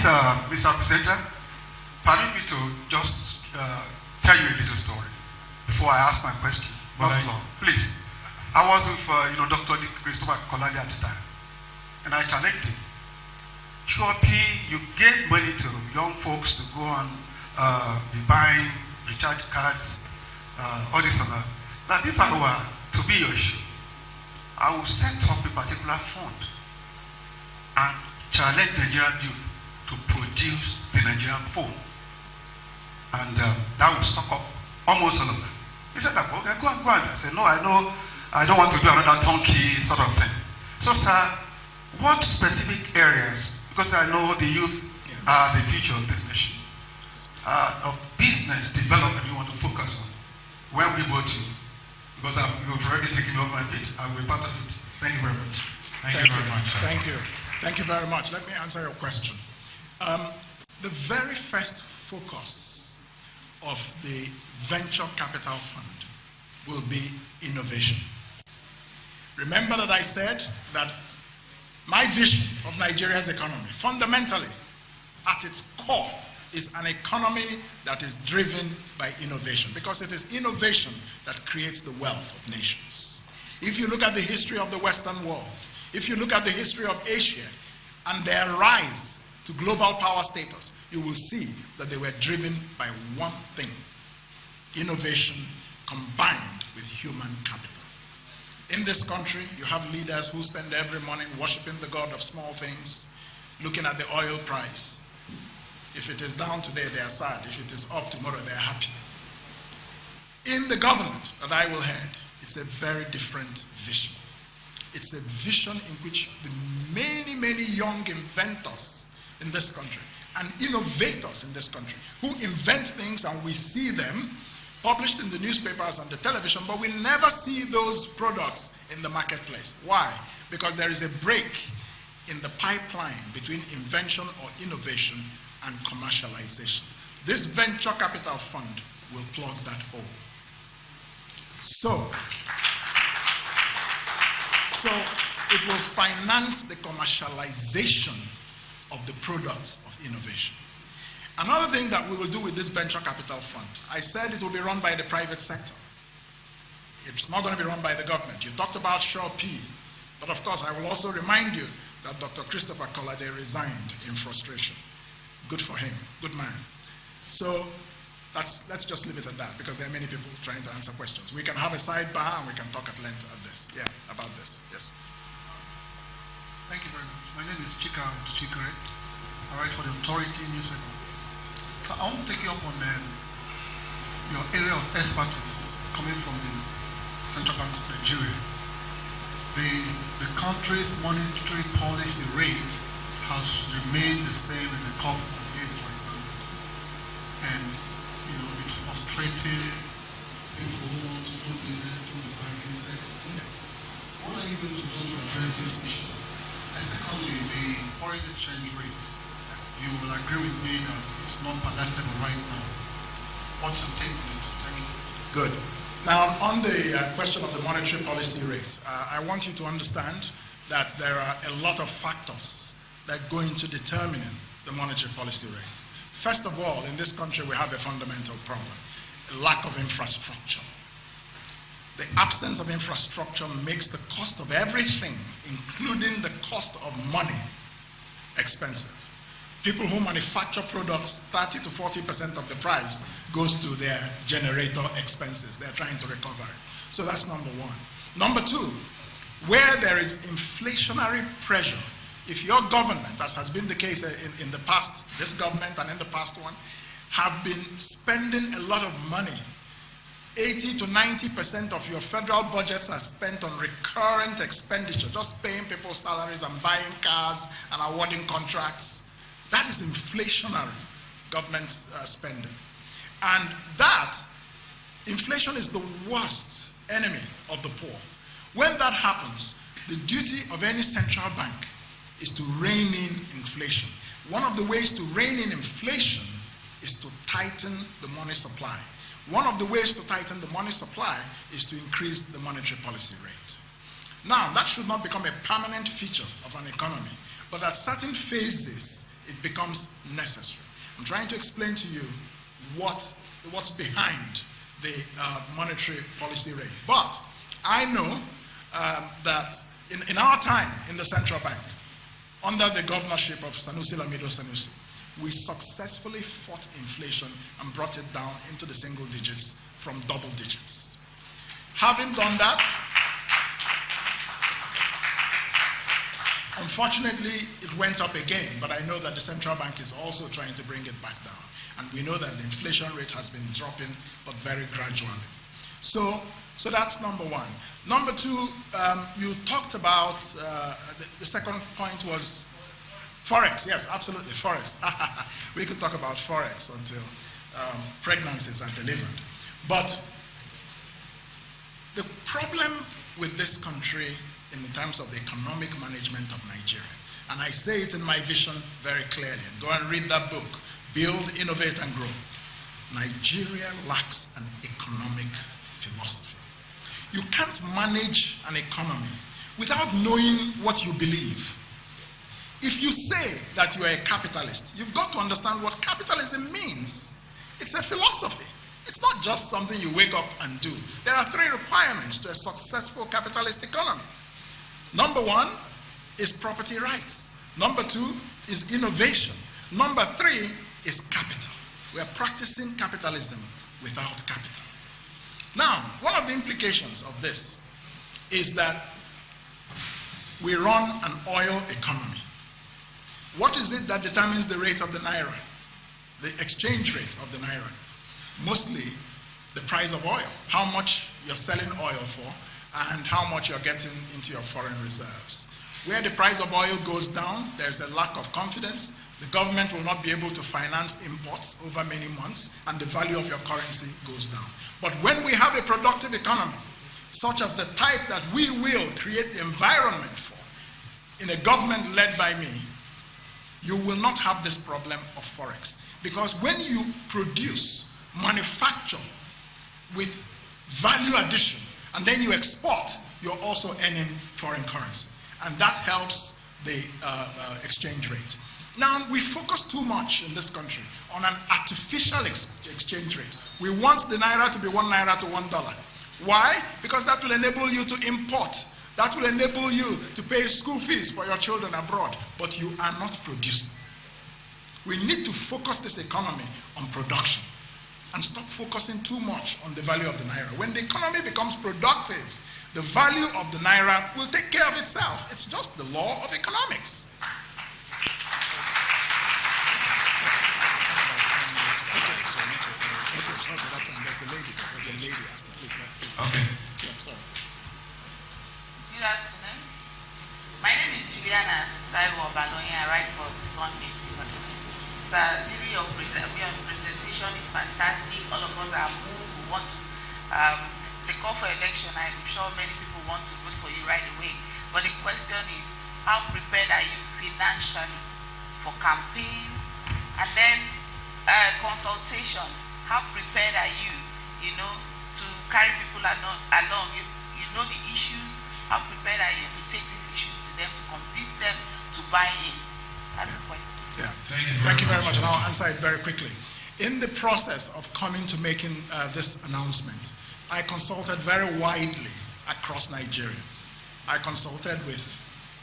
Mr. Presenter, permit me to just tell you a little story before I ask my question. Please. I was with Dr. Christopher Kolali at the time, and I challenged him. Surely you gave money to young folks to go and be buying recharge cards, all this and that. Now, if I were to be your issue, I would set up a particular fund and challenge Nigerian youth to produce the Nigerian phone. And that would suck up almost all of them. He said, okay, go and. I said, no, I know, I don't want to do another donkey sort of thing. So, sir, what specific areas, because I know the youth are the future of this nation, of business development you want to focus on when we vote you? Because you've already taken me off my feet. I will be part of it. Thank you very much. Thank you very much. Thank you. Thank you very much. Let me answer your question. The very first focus of the venture capital fund will be innovation. Remember that I said that my vision of Nigeria's economy, fundamentally, at its core, is an economy that is driven by innovation, because it is innovation that creates the wealth of nations. If you look at the history of the Western world, if you look at the history of Asia and their rise to global power status, you will see that they were driven by one thing: innovation combined with human capital. In this country, you have leaders who spend every morning worshiping the God of small things, looking at the oil price. If it is down today, they are sad. If it is up tomorrow, they are happy. In the government that I will head, it's a very different vision. It's a vision in which the many, many young inventors in this country and innovators in this country who invent things, and we see them published in the newspapers and the television, but we never see those products in the marketplace. Why? Because there is a break in the pipeline between invention or innovation and commercialization. This venture capital fund will plug that hole. So it will finance the commercialization of the products of innovation. Another thing that we will do with this venture capital fund, I said it will be run by the private sector. It's not going to be run by the government. You talked about Shaw P, but of course I will also remind you that Dr. Christopher Kolade resigned in frustration. Good for him, good man. So let's just leave it at that, because there are many people trying to answer questions. We can have a sidebar and we can talk at length about this. Yes. Thank you very much. My name is Chika Chikere. I write for the Authority newspaper. So I want to take you up on your area of expertise coming from the Central Bank of Nigeria. The country's monetary policy rate has remained the same in the couple of years right now. And it's frustrating people who want to do business through the banking sector. What are you going to do to address this issue? And secondly, the foreign exchange rate. You will agree with me that it's not palatable right now. What's your take on it? Thank you. Good. Now, on the question of the monetary policy rate, I want you to understand that there are a lot of factors that go into determining the monetary policy rate. First of all, in this country, we have a fundamental problem: a lack of infrastructure. The absence of infrastructure makes the cost of everything, including the cost of money, expensive. People who manufacture products, 30 to 40% of the price goes to their generator expenses. They're trying to recover it. So that's number one. Number two, where there is inflationary pressure, if your government, as has been the case in the past, this government and in the past one, have been spending a lot of money, 80 to 90% of your federal budgets are spent on recurrent expenditure, just paying people's salaries and buying cars and awarding contracts. That is inflationary government spending. And that, inflation is the worst enemy of the poor. When that happens, the duty of any central bank is to rein in inflation. One of the ways to rein in inflation is to tighten the money supply. One of the ways to tighten the money supply is to increase the monetary policy rate. Now, that should not become a permanent feature of an economy, but at certain phases it becomes necessary. I'm trying to explain to you what's behind the monetary policy rate. But I know that in our time in the central bank, under the governorship of Sanusi Lamido Sanusi, we successfully fought inflation and brought it down into the single digits from double digits. Having done that, unfortunately, it went up again, but I know that the central bank is also trying to bring it back down. And we know that the inflation rate has been dropping, but very gradually. So that's number one. Number two, you talked about, the second point was Forex. Yes, absolutely, Forex. We could talk about Forex until pregnancies are delivered. But the problem with this country in terms of the economic management of Nigeria, and I say it in my vision very clearly, and go and read that book, Build, Innovate, and Grow. Nigeria lacks an economic philosophy. You can't manage an economy without knowing what you believe. If you say that you are a capitalist, you've got to understand what capitalism means. It's a philosophy. It's not just something you wake up and do. There are 3 requirements to a successful capitalist economy. Number 1 is property rights. Number 2 is innovation. Number 3 is capital. We are practicing capitalism without capital. Now, one of the implications of this is that we run an oil economy. What is it that determines the rate of the naira? The exchange rate of the naira. Mostly the price of oil, how much you're selling oil for, and how much you're getting into your foreign reserves. Where the price of oil goes down, there's a lack of confidence. The government will not be able to finance imports over many months, and the value of your currency goes down. But when we have a productive economy, such as the type that we will create the environment for, in a government led by me, you will not have this problem of Forex. Because when you produce, manufacture with value addition, and then you export, you're also earning foreign currency. And that helps the exchange rate. Now, we focus too much in this country on an artificial exchange rate. We want the naira to be 1 naira to $1. Why? Because that will enable you to import. That will enable you to pay school fees for your children abroad. But you are not producing. We need to focus this economy on production and stop focusing too much on the value of the naira. When the economy becomes productive, the value of the naira will take care of itself. It's just the law of economics. That's fine. There's a lady. There's a lady asking. Please, okay. Yeah, I'm sorry. Good afternoon. My name is Juliana Taiwo Balonia. I write for the Sun newspaper. The theory of presentation is fantastic. All of us are moved. We want to. The call for election, I'm sure many people want to vote for you right away. But the question is, how prepared are you financially for campaigns? And then consultation. How prepared are you, to carry people along? You know the issues. How prepared are you to take these issues to them, to convince them to buy in? That's the question. Yeah. Thank you very much. And I'll answer it very quickly. In the process of coming to making this announcement, I consulted very widely across Nigeria. I consulted with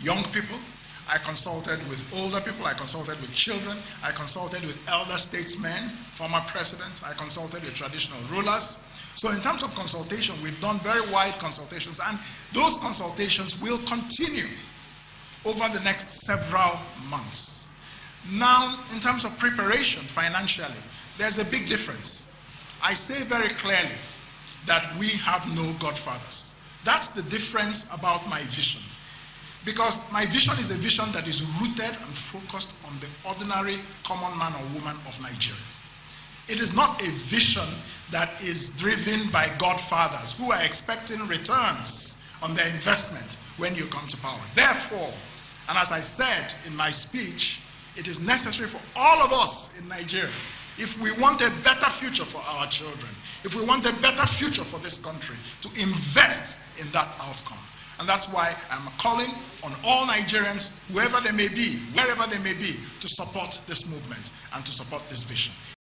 young people. I consulted with older people. I consulted with children. I consulted with elder statesmen, former presidents. I consulted with traditional rulers. So in terms of consultation, we've done very wide consultations, and those consultations will continue over the next several months. Now, in terms of preparation financially, there's a big difference. I say very clearly that we have no godfathers. That's the difference about my vision. Because my vision is a vision that is rooted and focused on the ordinary common man or woman of Nigeria. It is not a vision that is driven by godfathers who are expecting returns on their investment when you come to power. Therefore, and as I said in my speech, it is necessary for all of us in Nigeria, if we want a better future for our children, if we want a better future for this country, to invest in that outcome. And that's why I'm calling on all Nigerians, whoever they may be, wherever they may be, to support this movement and to support this vision.